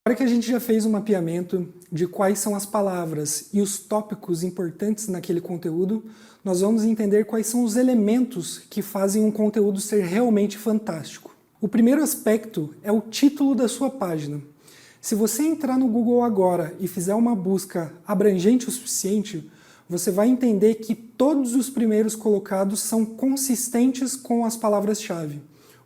Agora que a gente já fez um mapeamento de quais são as palavras e os tópicos importantes naquele conteúdo, nós vamos entender quais são os elementos que fazem um conteúdo ser realmente fantástico. O primeiro aspecto é o título da sua página. Se você entrar no Google agora e fizer uma busca abrangente o suficiente, você vai entender que todos os primeiros colocados são consistentes com as palavras-chave.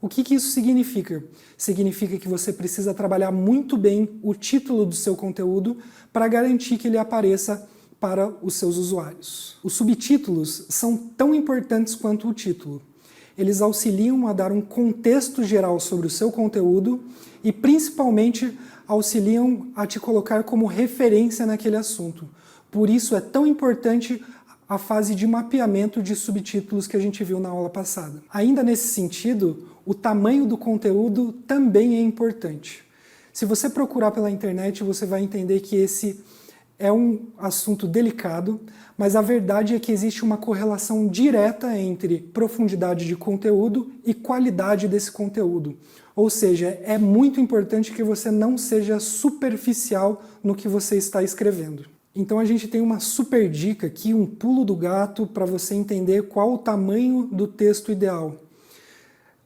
O que isso significa? Significa que você precisa trabalhar muito bem o título do seu conteúdo para garantir que ele apareça para os seus usuários. Os subtítulos são tão importantes quanto o título. Eles auxiliam a dar um contexto geral sobre o seu conteúdo e, principalmente, auxiliam a te colocar como referência naquele assunto. Por isso é tão importante a fase de mapeamento de subtítulos que a gente viu na aula passada. Ainda nesse sentido, o tamanho do conteúdo também é importante. Se você procurar pela internet, você vai entender que esse é um assunto delicado, mas a verdade é que existe uma correlação direta entre profundidade de conteúdo e qualidade desse conteúdo. Ou seja, é muito importante que você não seja superficial no que você está escrevendo. Então a gente tem uma super dica aqui, um pulo do gato para você entender qual o tamanho do texto ideal.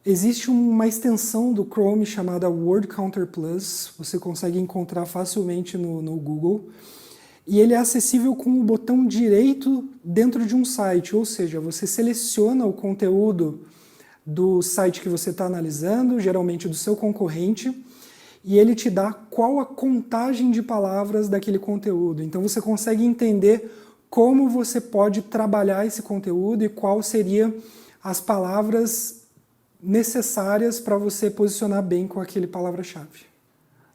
Existe uma extensão do Chrome chamada Word Counter Plus, você consegue encontrar facilmente no Google, e ele é acessível com o botão direito dentro de um site, ou seja, você seleciona o conteúdo do site que você está analisando, geralmente do seu concorrente, e ele te dá qual a contagem de palavras daquele conteúdo. Então você consegue entender como você pode trabalhar esse conteúdo e qual seriam as palavras necessárias para você posicionar bem com aquele palavra-chave.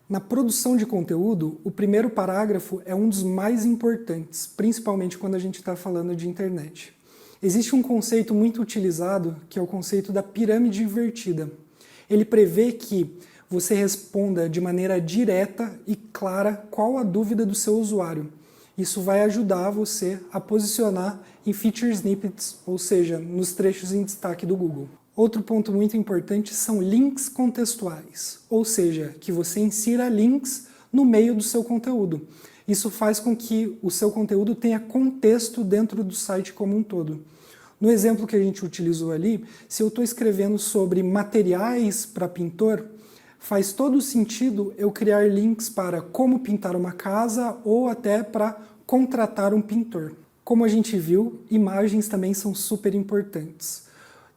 Na produção de conteúdo, o primeiro parágrafo é um dos mais importantes, principalmente quando a gente está falando de internet. Existe um conceito muito utilizado, que é o conceito da pirâmide invertida. Ele prevê que você responda de maneira direta e clara qual a dúvida do seu usuário. Isso vai ajudar você a posicionar em feature snippets, ou seja, nos trechos em destaque do Google. Outro ponto muito importante são links contextuais, ou seja, que você insira links no meio do seu conteúdo. Isso faz com que o seu conteúdo tenha contexto dentro do site como um todo. No exemplo que a gente utilizou ali, se eu estou escrevendo sobre materiais para pintor, faz todo sentido eu criar links para como pintar uma casa ou até para contratar um pintor. Como a gente viu, imagens também são super importantes.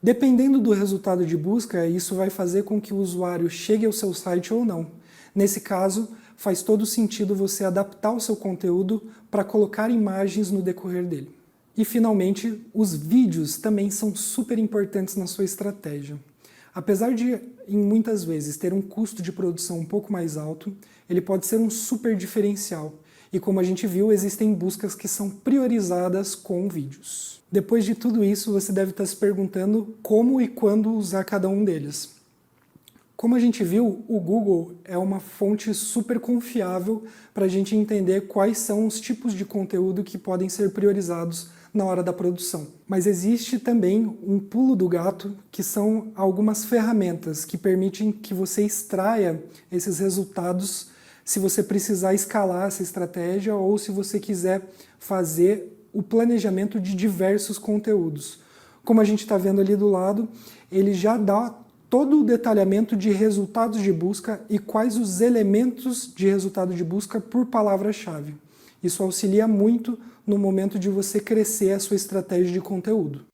Dependendo do resultado de busca, isso vai fazer com que o usuário chegue ao seu site ou não. Nesse caso, faz todo sentido você adaptar o seu conteúdo para colocar imagens no decorrer dele. E finalmente, os vídeos também são super importantes na sua estratégia. Apesar de, em muitas vezes, ter um custo de produção um pouco mais alto, ele pode ser um super diferencial. E como a gente viu, existem buscas que são priorizadas com vídeos. Depois de tudo isso, você deve estar se perguntando como e quando usar cada um deles. Como a gente viu, o Google é uma fonte super confiável para a gente entender quais são os tipos de conteúdo que podem ser priorizados na hora da produção. Mas existe também um pulo do gato, que são algumas ferramentas que permitem que você extraia esses resultados se você precisar escalar essa estratégia ou se você quiser fazer o planejamento de diversos conteúdos. Como a gente está vendo ali do lado, ele já dá todo o detalhamento de resultados de busca e quais os elementos de resultado de busca por palavra-chave. Isso auxilia muito no momento de você crescer a sua estratégia de conteúdo.